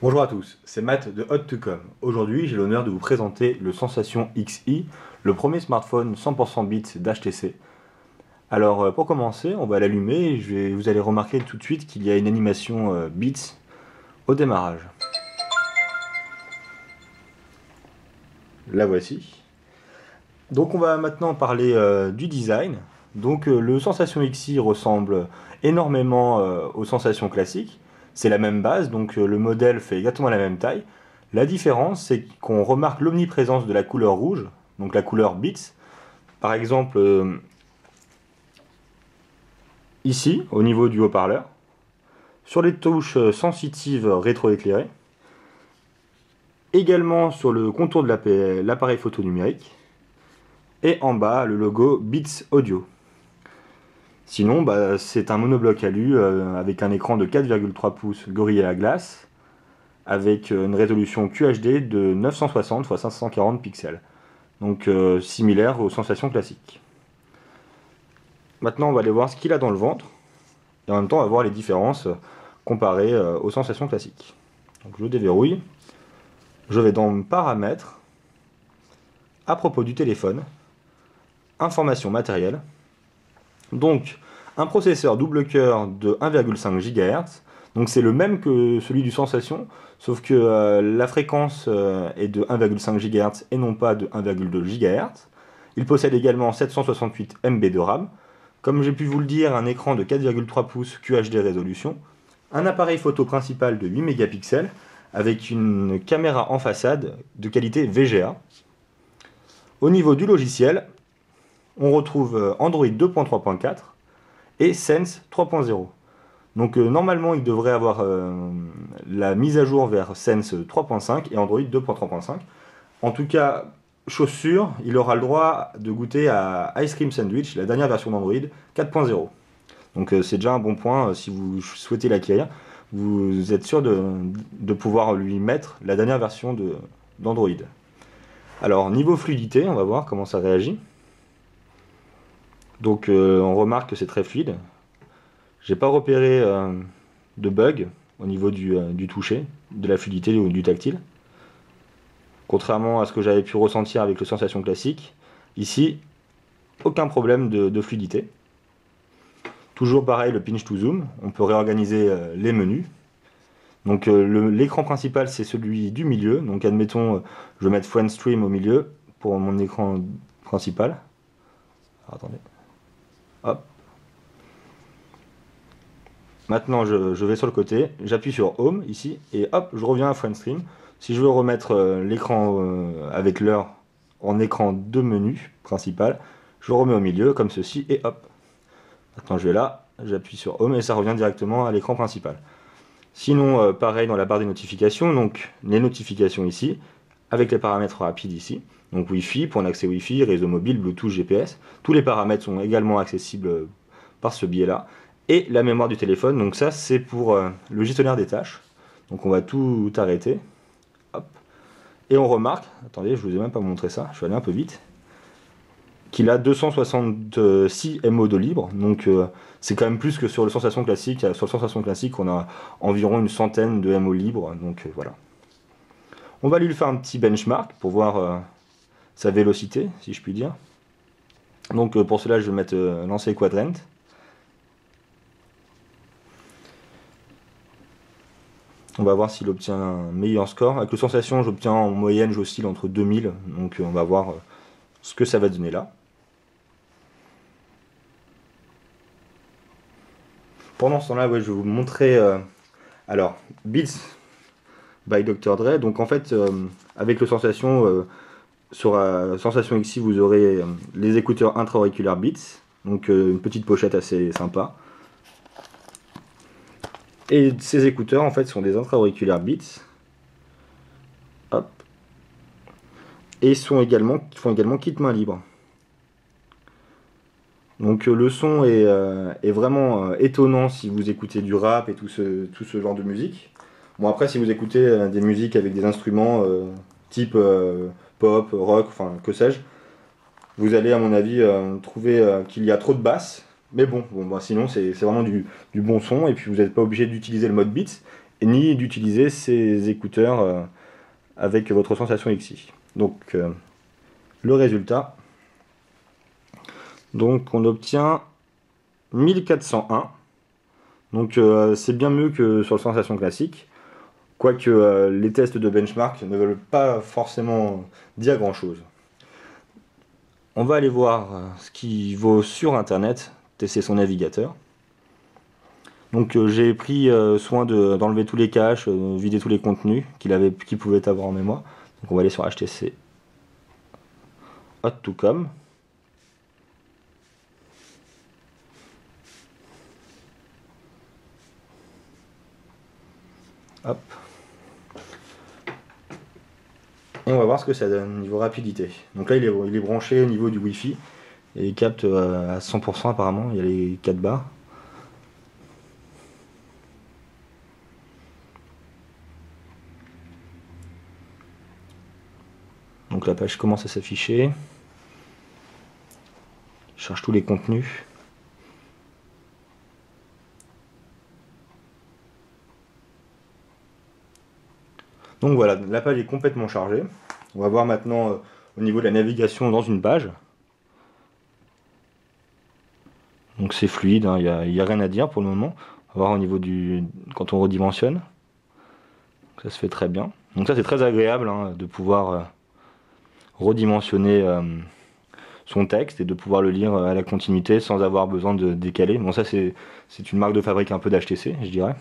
Bonjour à tous, c'est Matt de Hot2Com. Aujourd'hui, j'ai l'honneur de vous présenter le Sensation XI, le premier smartphone 100% bits d'HTC. Alors, pour commencer, on va l'allumer et vous allez remarquer tout de suite qu'il y a une animation bits au démarrage. La voici. Donc, on va maintenant parler du design. Donc, le Sensation XI ressemble énormément aux sensations classiques. C'est la même base, donc le modèle fait exactement la même taille. La différence, c'est qu'on remarque l'omniprésence de la couleur rouge, donc la couleur bits. Par exemple, ici, au niveau du haut-parleur, sur les touches sensitives rétroéclairées, également sur le contour de l'appareil photo numérique, et en bas, le logo Beats Audio. Sinon, c'est un monobloc alu avec un écran de 4,3 pouces Gorilla Glass, avec une résolution QHD de 960 x 540 pixels. Donc similaire aux sensations classiques. Maintenant, on va aller voir ce qu'il a dans le ventre, et en même temps, on va voir les différences comparées aux sensations classiques. Donc je déverrouille, je vais dans Paramètres, à propos du téléphone, Informations matérielles. Donc, un processeur double cœur de 1,5 GHz, donc c'est le même que celui du Sensation, sauf que la fréquence est de 1,5 GHz et non pas de 1,2 GHz. Il possède également 768 MB de RAM. Comme j'ai pu vous le dire, un écran de 4,3 pouces QHD résolution, un appareil photo principal de 8 mégapixels avec une caméra en façade de qualité VGA. Au niveau du logiciel, on retrouve Android 2.3.4 et Sense 3.0. Donc normalement, il devrait avoir la mise à jour vers Sense 3.5 et Android 2.3.5. En tout cas, chose sûre, il aura le droit de goûter à Ice Cream Sandwich, la dernière version d'Android 4.0. Donc c'est déjà un bon point si vous souhaitez l'acquérir. Vous êtes sûr de pouvoir lui mettre la dernière version d'Android. Alors niveau fluidité, on va voir comment ça réagit. Donc on remarque que c'est très fluide. J'ai pas repéré de bug au niveau du toucher, de la fluidité ou du tactile. Contrairement à ce que j'avais pu ressentir avec le Sensation classique, ici, aucun problème de fluidité. Toujours pareil, le pinch to zoom, on peut réorganiser les menus. Donc l'écran principal, c'est celui du milieu. Donc admettons, je vais mettre Friend Stream au milieu pour mon écran principal. Alors, attendez. Hop. Maintenant, je vais sur le côté, j'appuie sur Home ici, et hop, je reviens à Friend Stream. Si je veux remettre l'écran avec l'heure en écran de menu principal, je le remets au milieu, comme ceci, et hop. Maintenant, je vais là, j'appuie sur Home, et ça revient directement à l'écran principal. Sinon, pareil dans la barre des notifications, donc les notifications ici, avec les paramètres rapides ici. Donc Wi-Fi, point d'accès Wi-Fi, réseau mobile, Bluetooth, GPS. Tous les paramètres sont également accessibles par ce biais-là. Et la mémoire du téléphone, donc ça c'est pour le gestionnaire des tâches. Donc on va tout arrêter. Hop. Et on remarque, attendez, je vous ai même pas montré ça, je vais aller un peu vite, qu'il a 266 MO de libre. Donc c'est quand même plus que sur le Sensation classique. Sur le Sensation classique, on a environ une centaine de MO libres. Donc voilà. On va lui faire un petit benchmark pour voir sa vélocité, si je puis dire. Donc pour cela, je vais mettre lancer quadrant. On va voir s'il obtient un meilleur score. Avec le Sensation, j'obtiens en moyenne, j'oscille entre 2000. Donc on va voir ce que ça va donner là. Pendant ce temps-là, ouais, je vais vous montrer alors Beats by Dr. Dre. Donc en fait, avec le Sensation, sur Sensation XI, vous aurez les écouteurs intra-auriculaires Beats. Donc une petite pochette assez sympa. Et ces écouteurs, en fait, sont des intra-auriculaires Beats. Hop. Et ils font également kit main libre. Donc le son est vraiment étonnant si vous écoutez du rap et tout ce genre de musique. Bon après si vous écoutez des musiques avec des instruments type pop, rock, enfin que sais-je, vous allez à mon avis trouver qu'il y a trop de basses. Mais bon, sinon c'est vraiment du bon son et puis vous n'êtes pas obligé d'utiliser le mode beats. ni d'utiliser ces écouteurs avec votre Sensation XI. Donc le résultat, donc on obtient 1401. Donc c'est bien mieux que sur le Sensation classique, quoique les tests de benchmark ne veulent pas forcément dire grand chose. On va aller voir ce qui vaut sur internet, tester son navigateur. Donc j'ai pris soin d'enlever tous les caches, vider tous les contenus qu'il pouvait avoir en mémoire. Donc on va aller sur HTC Hot2Com. Hop. Et on va voir ce que ça donne niveau rapidité. Donc là il est branché au niveau du Wi-Fi et il capte à 100% apparemment, il y a les 4 barres. Donc la page commence à s'afficher. Je cherche tous les contenus. Donc voilà, la page est complètement chargée. On va voir maintenant au niveau de la navigation dans une page. Donc c'est fluide, il n'y a rien à dire pour le moment. On va voir au niveau quand on redimensionne. Ça se fait très bien. Donc ça c'est très agréable de pouvoir redimensionner son texte et de pouvoir le lire à la continuité sans avoir besoin de décaler. Bon ça c'est une marque de fabrique un peu d'HTC, je dirais.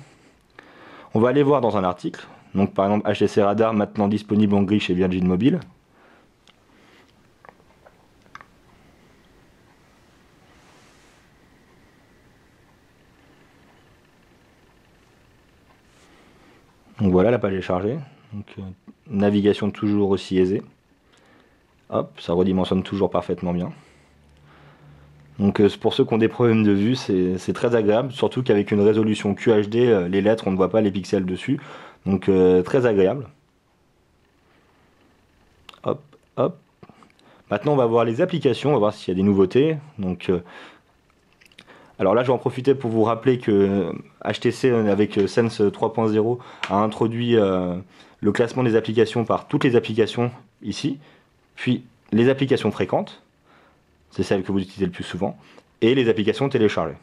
On va aller voir dans un article. Donc par exemple HTC Radar maintenant disponible en gris chez Virgin Mobile. Donc voilà, la page est chargée. Donc, navigation toujours aussi aisée. Hop, ça redimensionne toujours parfaitement bien. Donc pour ceux qui ont des problèmes de vue, c'est très agréable, surtout qu'avec une résolution QHD, les lettres, on ne voit pas les pixels dessus. Donc très agréable. Hop, hop. Maintenant on va voir les applications, on va voir s'il y a des nouveautés. Donc, alors là je vais en profiter pour vous rappeler que HTC avec Sense 3.0 a introduit le classement des applications par toutes les applications ici, puis les applications fréquentes. C'est celle que vous utilisez le plus souvent, et les applications téléchargées.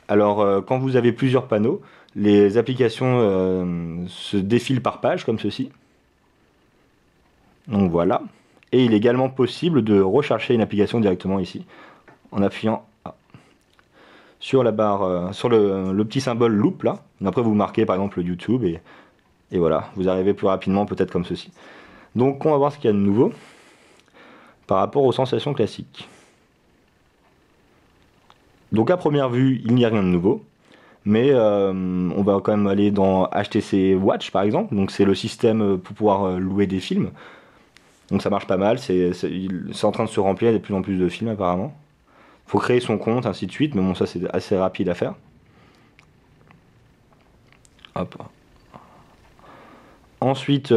Alors, quand vous avez plusieurs panneaux, les applications se défilent par page, comme ceci. Donc voilà. Et il est également possible de rechercher une application directement ici, en appuyant sur la barre, sur le petit symbole loop là. Après, vous marquez par exemple YouTube, et voilà, vous arrivez plus rapidement, peut-être comme ceci. Donc, on va voir ce qu'il y a de nouveau par rapport aux sensations classiques. Donc à première vue, il n'y a rien de nouveau, mais on va quand même aller dans HTC Watch par exemple, donc c'est le système pour pouvoir louer des films. Donc ça marche pas mal, c'est en train de se remplir, il y a de plus en plus de films apparemment. Il faut créer son compte, ainsi de suite, mais bon ça c'est assez rapide à faire. Hop. Ensuite,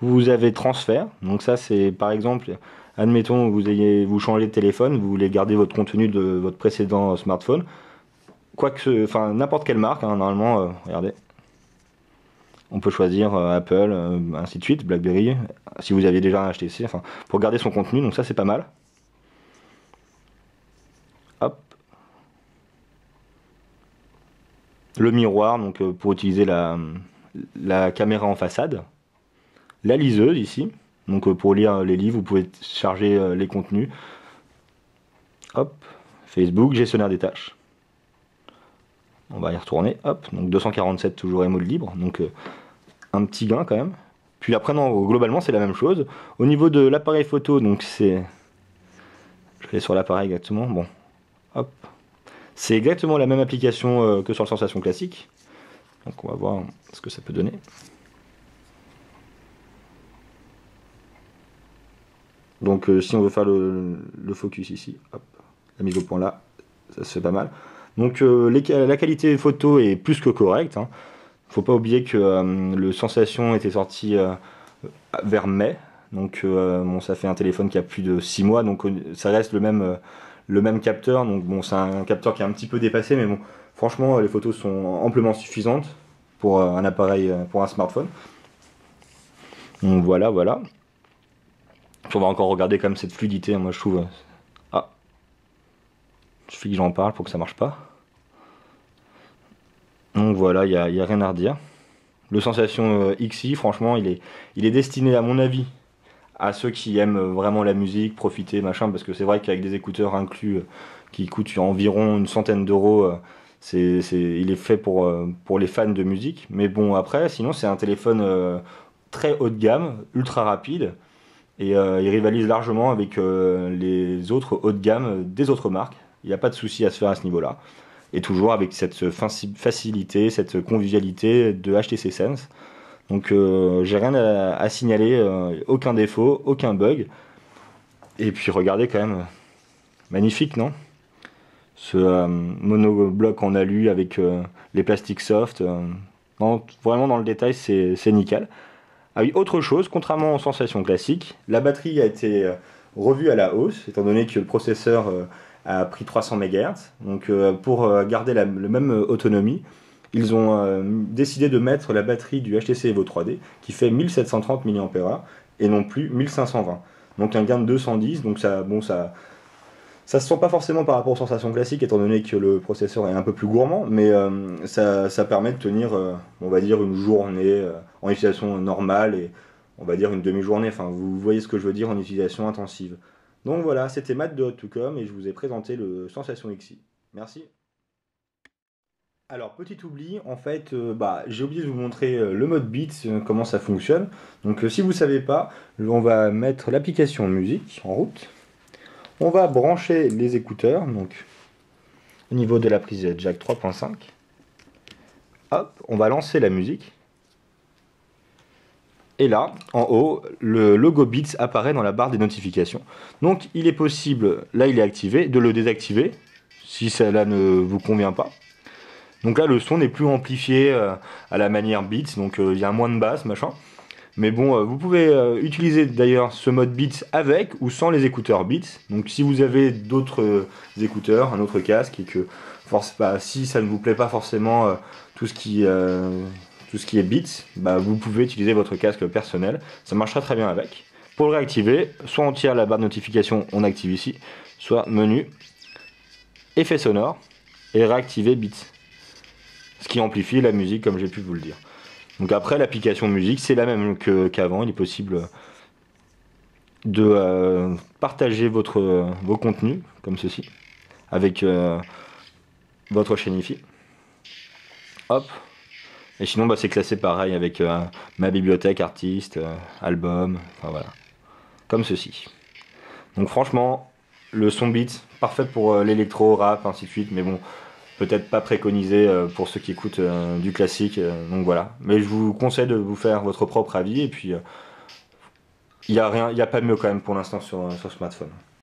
vous avez transfert, donc ça c'est par exemple, admettons vous changez de téléphone, vous voulez garder votre contenu de votre précédent smartphone, enfin n'importe quelle marque, normalement, regardez, on peut choisir Apple, ainsi de suite, BlackBerry, si vous aviez déjà un HTC, enfin pour garder son contenu, donc ça c'est pas mal. Hop. Le miroir, donc pour utiliser la caméra en façade. La liseuse ici, donc pour lire les livres, vous pouvez charger les contenus. Hop, Facebook, gestionnaire des tâches. On va y retourner, hop, donc 247 toujours mode libre, donc un petit gain quand même. Puis après, non, globalement c'est la même chose. Au niveau de l'appareil photo, donc c'est... Je vais sur l'appareil exactement, bon, hop. C'est exactement la même application que sur le Sensation classique. Donc on va voir ce que ça peut donner. Donc si on veut faire le focus ici, hop, la mise au point là, ça se fait pas mal. Donc la qualité photo est plus que correcte. Faut pas oublier que le Sensation était sorti vers mai. Donc bon, ça fait un téléphone qui a plus de 6 mois, donc ça reste le même capteur. Donc bon, c'est un capteur qui est un petit peu dépassé, mais bon, Franchement, les photos sont amplement suffisantes pour un appareil, pour un smartphone. Donc voilà, voilà. On va encore regarder quand même cette fluidité, moi je trouve. Ah, il suffit que j'en parle pour que ça marche pas. Donc voilà, il y a rien à redire. Le Sensation XI, franchement, il est destiné à mon avis à ceux qui aiment vraiment la musique, profiter, machin, parce que c'est vrai qu'avec des écouteurs inclus qui coûtent environ une centaine d'euros, il est fait pour les fans de musique. Mais bon, après, sinon, c'est un téléphone très haut de gamme, ultra rapide, et il rivalise largement avec les autres hauts de gamme des autres marques. Il n'y a pas de souci à se faire à ce niveau-là. Et toujours avec cette facilité, cette convivialité de HTC Sense. Donc j'ai rien à signaler, aucun défaut, aucun bug. Et puis regardez quand même, magnifique, non? Ce monobloc en alu avec les plastiques soft. Non, vraiment dans le détail, c'est nickel. Ah oui, autre chose, contrairement aux sensations classiques, la batterie a été revue à la hausse, étant donné que le processeur a pris 300 MHz. Donc pour garder la même autonomie, ils ont décidé de mettre la batterie du HTC Evo 3D qui fait 1730 mAh et non plus 1520. Donc un gain de 210, donc ça, bon, ça se sent pas forcément par rapport aux sensations classiques étant donné que le processeur est un peu plus gourmand, mais ça permet de tenir, on va dire, une journée en utilisation normale et on va dire une demi-journée. Enfin, vous voyez ce que je veux dire en utilisation intensive. Donc voilà, c'était Matt de Hot2Com et je vous ai présenté le Sensation XI. Merci. Alors, petit oubli, en fait, j'ai oublié de vous montrer le mode Beats, comment ça fonctionne. Donc, si vous ne savez pas, on va mettre l'application musique en route. On va brancher les écouteurs, donc au niveau de la prise jack 3.5. Hop, on va lancer la musique. Et là, en haut, le logo Beats apparaît dans la barre des notifications. Donc, il est possible, là il est activé, de le désactiver, si cela ne vous convient pas. Donc là, le son n'est plus amplifié à la manière Beats, donc il y a moins de basse, machin. Mais bon, vous pouvez utiliser d'ailleurs ce mode Beats avec ou sans les écouteurs Beats. Donc si vous avez d'autres écouteurs, un autre casque, et que si ça ne vous plaît pas forcément tout ce qui est Beats, vous pouvez utiliser votre casque personnel. Ça marchera très bien avec. Pour le réactiver, soit on tire la barre de notification, on active ici, soit menu, effet sonore, et réactiver Beats. Ce qui amplifie la musique comme j'ai pu vous le dire. Donc après l'application musique c'est la même qu'avant, il est possible de partager vos contenus comme ceci avec votre chaîne IFI. Hop. Et sinon c'est classé pareil avec ma bibliothèque artiste, album, enfin voilà. Comme ceci. Donc franchement, le son beat, parfait pour l'électro, rap, ainsi de suite, mais bon, peut-être pas préconisé pour ceux qui écoutent du classique, donc voilà. Mais je vous conseille de vous faire votre propre avis, et puis il n'y a pas de mieux quand même pour l'instant sur smartphone.